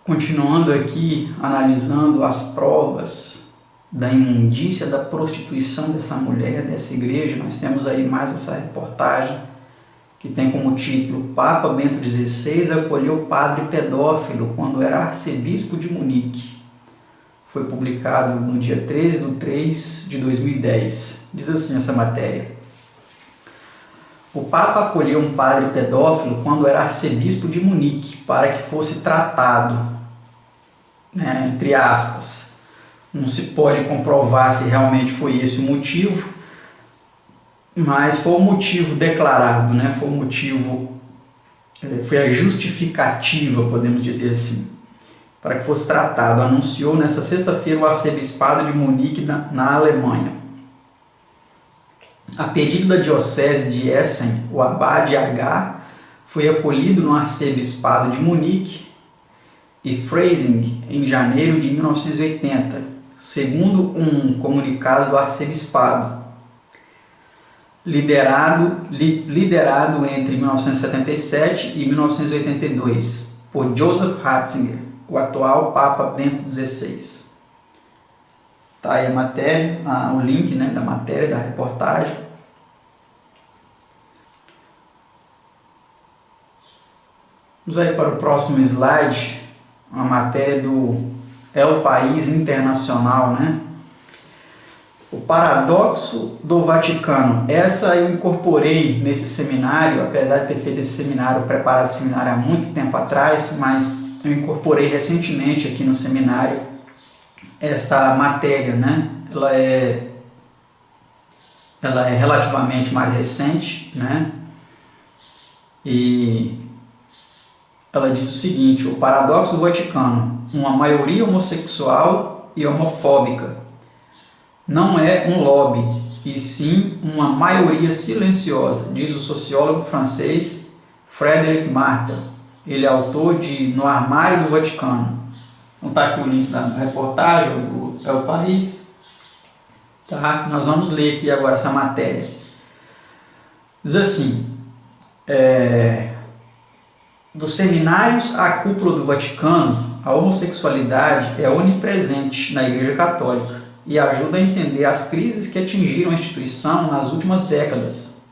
Continuando aqui, analisando as provas da imundícia da prostituição dessa mulher, dessa igreja, nós temos aí mais essa reportagem que tem como título: Papa Bento XVI acolheu padre pedófilo quando era arcebispo de Munique. Foi publicado no dia 13/3/2010. Diz assim essa matéria: o Papa acolheu um padre pedófilo quando era arcebispo de Munique para que fosse tratado, entre aspas. Não se pode comprovar se realmente foi esse o motivo, mas foi o motivo declarado, foi o motivo, foi a justificativa, podemos dizer assim, para que fosse tratado. Anunciou nesta sexta-feira o arcebispado de Munique, na Alemanha. A pedido da diocese de Essen, o abade H foi acolhido no arcebispado de Munique e Freising em janeiro de 1980, segundo um comunicado do arcebispado, liderado entre 1977 e 1982 por Joseph Ratzinger, o atual Papa Bento XVI. Tá aí a matéria, o link da matéria, da reportagem. Vamos aí para o próximo slide, uma matéria do El País Internacional, O paradoxo do Vaticano. Essa eu incorporei nesse seminário, apesar de ter feito preparado esse seminário há muito tempo atrás, mas eu incorporei recentemente aqui no seminário esta matéria, Ela é relativamente mais recente, E ela diz o seguinte: o paradoxo do Vaticano, uma maioria homossexual e homofóbica, não é um lobby, e sim uma maioria silenciosa, diz o sociólogo francês Frédéric Martel. Ele é autor de No Armário do Vaticano. Então está aqui o link da reportagem do El País. Nós vamos ler aqui agora essa matéria. Diz assim: dos seminários à cúpula do Vaticano, a homossexualidade é onipresente na Igreja Católica e ajuda a entender as crises que atingiram a instituição nas últimas décadas,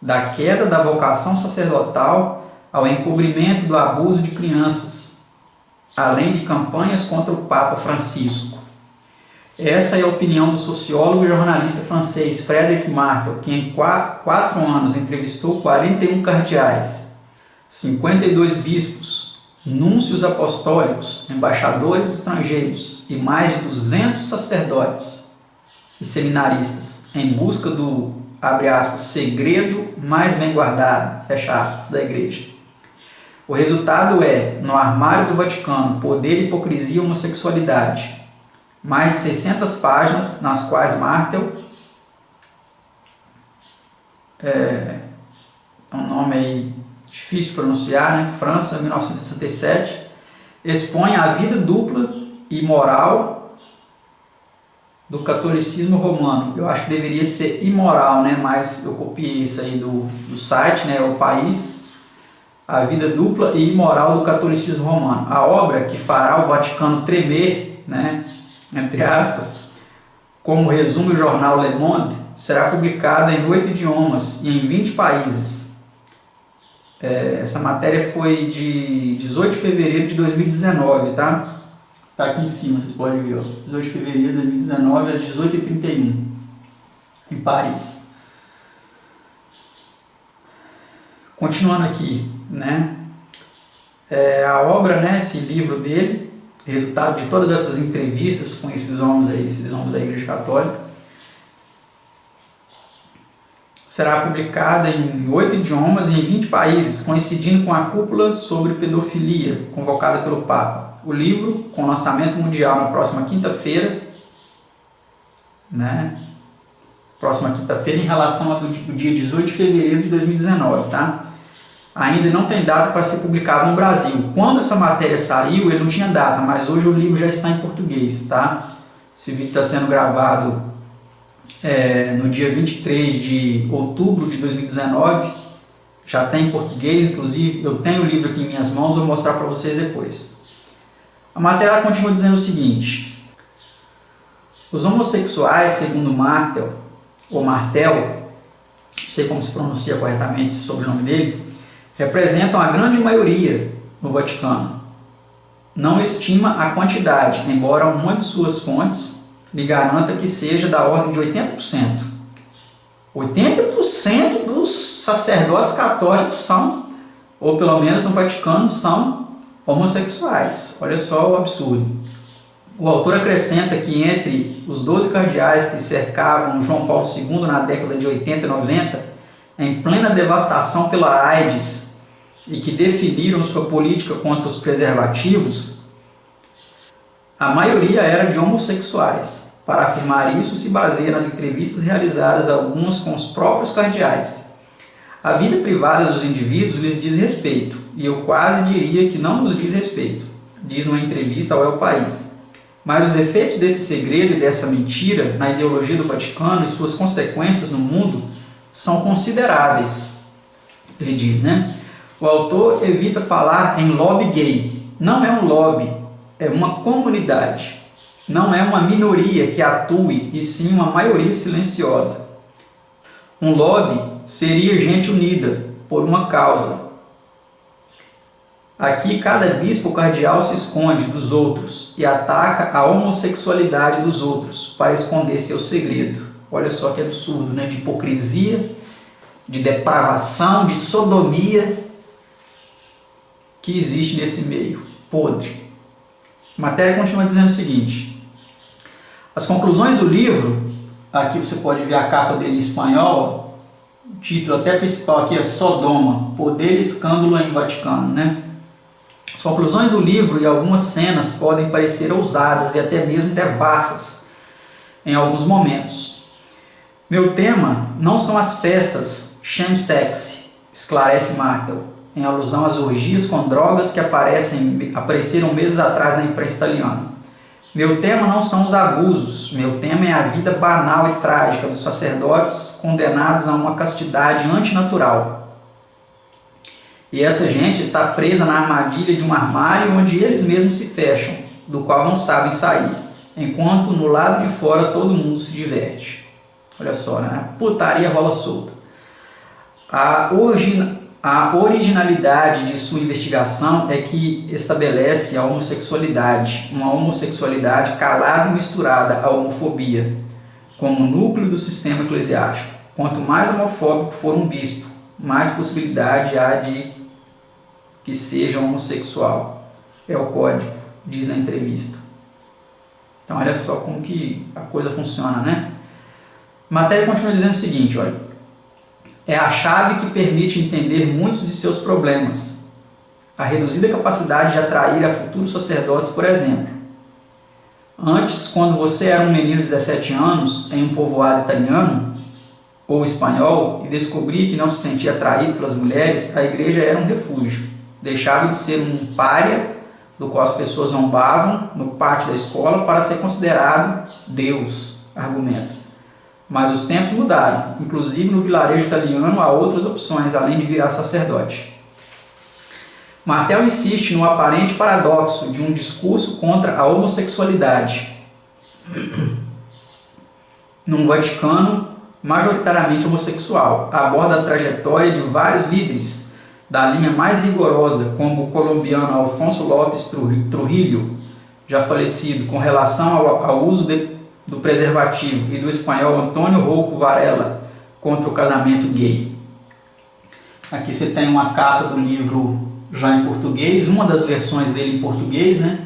da queda da vocação sacerdotal ao encobrimento do abuso de crianças, além de campanhas contra o Papa Francisco. Essa é a opinião do sociólogo e jornalista francês Frédéric Martel, que em 4 anos entrevistou 41 cardeais, 52 bispos, núncios apostólicos, embaixadores estrangeiros e mais de 200 sacerdotes e seminaristas em busca do, abre aspas, segredo mais bem guardado, fecha aspas, da Igreja. O resultado é, no Armário do Vaticano, Poder, Hipocrisia e Homossexualidade, mais de 600 páginas nas quais Martel, um nome aí difícil de pronunciar, França, 1967, expõe a vida dupla e moral do catolicismo romano. Eu acho que deveria ser imoral, mas eu copiei isso aí do site, O País, a vida dupla e imoral do catolicismo romano. A obra que fará o Vaticano tremer, entre aspas, como resume o jornal Le Monde, será publicada em 8 idiomas e em 20 países. Essa matéria foi de 18 de fevereiro de 2019, tá? Tá aqui em cima, vocês podem ver, 18 de fevereiro de 2019 às 18h31, em Paris. Continuando aqui, a obra, esse livro dele, resultado de todas essas entrevistas com esses homens da Igreja Católica, será publicada em 8 idiomas e em 20 países, coincidindo com a cúpula sobre pedofilia, convocada pelo Papa. O livro, com lançamento mundial na próxima quinta-feira, em relação ao dia 18 de fevereiro de 2019, Ainda não tem data para ser publicado no Brasil. Quando essa matéria saiu, ele não tinha data, mas hoje o livro já está em português, Esse vídeo está sendo gravado no dia 23 de outubro de 2019, já tem em português, inclusive eu tenho o livro aqui em minhas mãos, vou mostrar para vocês depois. A matéria continua dizendo o seguinte: os homossexuais, segundo Martel, ou Martel, não sei como se pronuncia corretamente o sobrenome dele, representam a grande maioria no Vaticano. Não estima a quantidade, embora uma de suas fontes lhe garanta que seja da ordem de 80%. 80% dos sacerdotes católicos são, ou pelo menos no Vaticano, são homossexuais. Olha só o absurdo. O autor acrescenta que entre os 12 cardeais que cercavam João Paulo II na década de 80 e 90, em plena devastação pela AIDS, e que definiram sua política contra os preservativos, a maioria era de homossexuais. Para afirmar isso, se baseia nas entrevistas realizadas algumas com os próprios cardeais. A vida privada dos indivíduos lhes diz respeito, e eu quase diria que não nos diz respeito, diz numa entrevista ao El País. Mas os efeitos desse segredo e dessa mentira na ideologia do Vaticano e suas consequências no mundo são consideráveis. Ele diz, né? O autor evita falar em lobby gay. Não é um lobby, é uma comunidade. Não é uma minoria que atue, e sim uma maioria silenciosa. Um lobby seria gente unida por uma causa. Aqui, cada bispo cardeal se esconde dos outros e ataca a homossexualidade dos outros para esconder seu segredo. Olha só que absurdo, né? De hipocrisia, de depravação, de sodomia que existe nesse meio podre. A matéria continua dizendo o seguinte: as conclusões do livro, aqui você pode ver a capa dele em espanhol, o título até principal aqui é Sodoma, Poder e Escândalo em Vaticano, né? As conclusões do livro e algumas cenas podem parecer ousadas e até mesmo devassas em alguns momentos. Meu tema não são as festas chemsex, esclarece Martel, em alusão às orgias com drogas que apareceram meses atrás na imprensa italiana. Meu tema não são os abusos, meu tema é a vida banal e trágica dos sacerdotes condenados a uma castidade antinatural. E essa gente está presa na armadilha de um armário onde eles mesmos se fecham, do qual não sabem sair, enquanto no lado de fora todo mundo se diverte. Olha só, né? A putaria rola solta. A originalidade de sua investigação é que estabelece a homossexualidade, uma homossexualidade calada e misturada à homofobia, como núcleo do sistema eclesiástico. Quanto mais homofóbico for um bispo, mais possibilidade há de que seja homossexual. É o código, diz na entrevista. Então olha só como que a coisa funciona, né? A matéria continua dizendo o seguinte, olha: é a chave que permite entender muitos de seus problemas. A reduzida capacidade de atrair a futuros sacerdotes, por exemplo. Antes, quando você era um menino de 17 anos em um povoado italiano ou espanhol e descobria que não se sentia atraído pelas mulheres, a igreja era um refúgio. Deixava de ser um pária do qual as pessoas zombavam no pátio da escola para ser considerado Deus, argumento. Mas os tempos mudaram, inclusive no vilarejo italiano há outras opções além de virar sacerdote. Martel insiste no aparente paradoxo de um discurso contra a homossexualidade num Vaticano majoritariamente homossexual. Aborda a trajetória de vários líderes da linha mais rigorosa, como o colombiano Alfonso López Trujillo, já falecido, com relação ao uso do preservativo, e do espanhol Antônio Rouco Varela contra o casamento gay. Aqui você tem uma capa do livro já em português, uma das versões dele em português, né?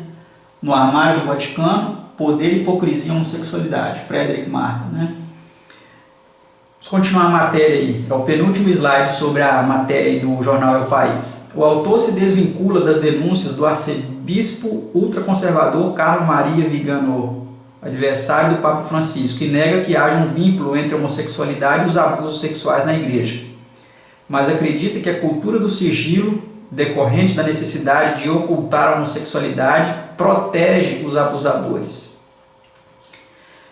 No Armário do Vaticano, Poder, Hipocrisia e Homossexualidade, Frederick Martel, né? Vamos continuar a matéria aí, é o penúltimo slide sobre a matéria aí do jornal El País. O autor se desvincula das denúncias do arcebispo ultraconservador Carlo Maria Viganò, adversário do Papa Francisco, e nega que haja um vínculo entre a homossexualidade e os abusos sexuais na igreja, mas acredita que a cultura do sigilo, decorrente da necessidade de ocultar a homossexualidade, protege os abusadores.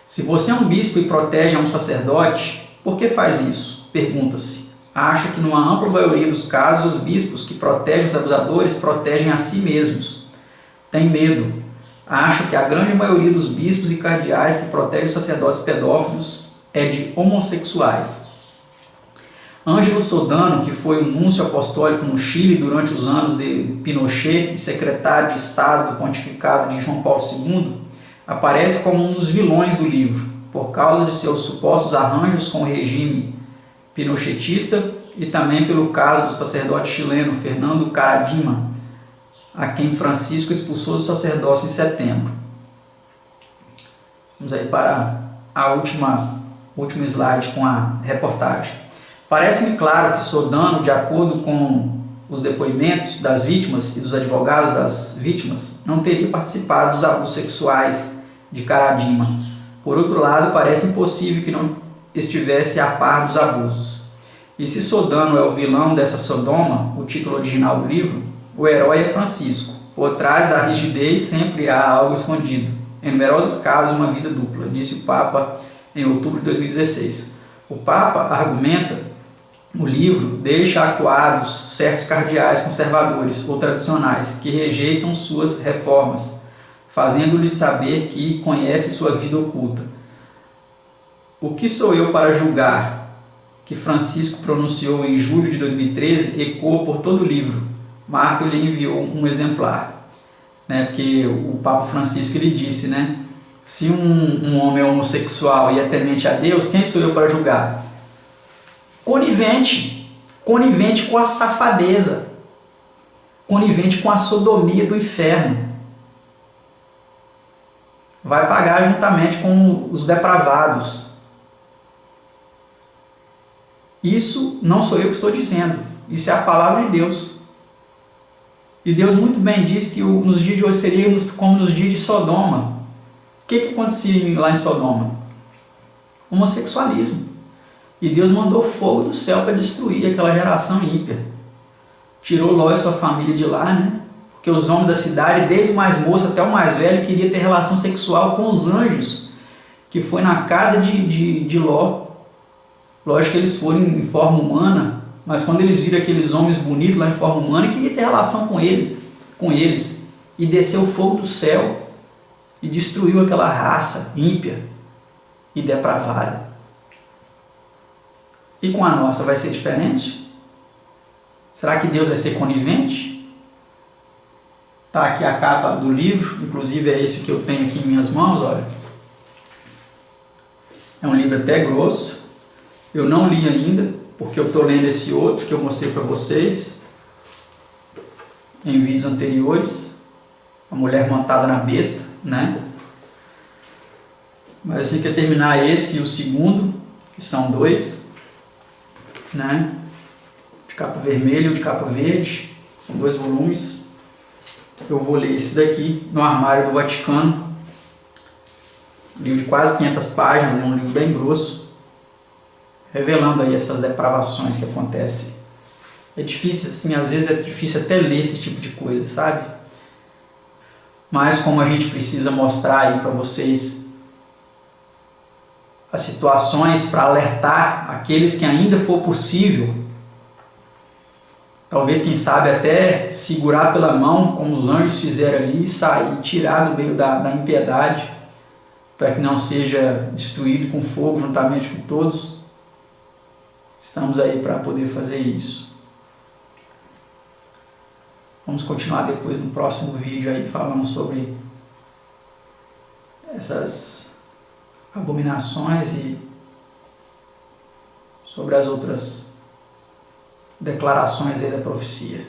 Se você é um bispo e protege a um sacerdote, por que faz isso? Pergunta-se. Acha que numa ampla maioria dos casos, os bispos que protegem os abusadores protegem a si mesmos. Tem medo, acho que a grande maioria dos bispos e cardeais que protegem os sacerdotes pedófilos é de homossexuais. Ângelo Sodano, que foi o núncio apostólico no Chile durante os anos de Pinochet e secretário de Estado do pontificado de João Paulo II, aparece como um dos vilões do livro, por causa de seus supostos arranjos com o regime pinochetista e também pelo caso do sacerdote chileno Fernando Karadima, a quem Francisco expulsou do sacerdócio em setembro. Vamos aí para a último slide com a reportagem. Parece-me claro que Sodano, de acordo com os depoimentos das vítimas e dos advogados das vítimas, não teria participado dos abusos sexuais de Karadima. Por outro lado, parece impossível que não estivesse a par dos abusos. E se Sodano é o vilão dessa Sodoma, o título original do livro, o herói é Francisco. Por trás da rigidez sempre há algo escondido. Em numerosos casos, uma vida dupla, disse o Papa em outubro de 2016. O Papa argumenta, o livro deixa acuados certos cardeais conservadores ou tradicionais que rejeitam suas reformas, fazendo-lhes saber que conhece sua vida oculta. O que sou eu para julgar? Que Francisco pronunciou em julho de 2013 ecoou por todo o livro. Marco lhe enviou um exemplar, porque o Papa Francisco ele disse, se um homem é homossexual e é temente a Deus, quem sou eu para julgar? Conivente com a safadeza, conivente com a sodomia do inferno. Vai pagar juntamente com os depravados. Isso não sou eu que estou dizendo, isso é a palavra de Deus. E Deus muito bem diz que nos dias de hoje seríamos como nos dias de Sodoma. O que acontecia lá em Sodoma? Homossexualismo. E Deus mandou fogo do céu para destruir aquela geração ímpia. Tirou Ló e sua família de lá, porque os homens da cidade, desde o mais moço até o mais velho, queriam ter relação sexual com os anjos, que foi na casa de Ló. Lógico que eles foram em forma humana, mas quando eles viram aqueles homens bonitos lá em forma humana, queria ter relação com eles. E desceu o fogo do céu e destruiu aquela raça ímpia e depravada. E com a nossa vai ser diferente? Será que Deus vai ser conivente? Está aqui a capa do livro, inclusive é esse que eu tenho aqui em minhas mãos, olha. É um livro até grosso. Eu não li ainda, porque eu estou lendo esse outro que eu mostrei para vocês em vídeos anteriores. A mulher montada na besta, Mas assim que eu terminar esse e o segundo, que são dois, de capa vermelha e de capa verde, são 2 volumes. Eu vou ler esse daqui no Armário do Vaticano, um livro de quase 500 páginas, é um livro bem grosso, revelando aí essas depravações que acontecem. É difícil, assim, às vezes é difícil até ler esse tipo de coisa, sabe? Mas como a gente precisa mostrar aí para vocês as situações para alertar aqueles que ainda for possível, talvez, quem sabe, até segurar pela mão, como os anjos fizeram ali, e sair, tirar do meio da impiedade, para que não seja destruído com fogo juntamente com todos. Estamos aí para poder fazer isso. Vamos continuar depois no próximo vídeo aí falando sobre essas abominações e sobre as outras declarações aí da profecia.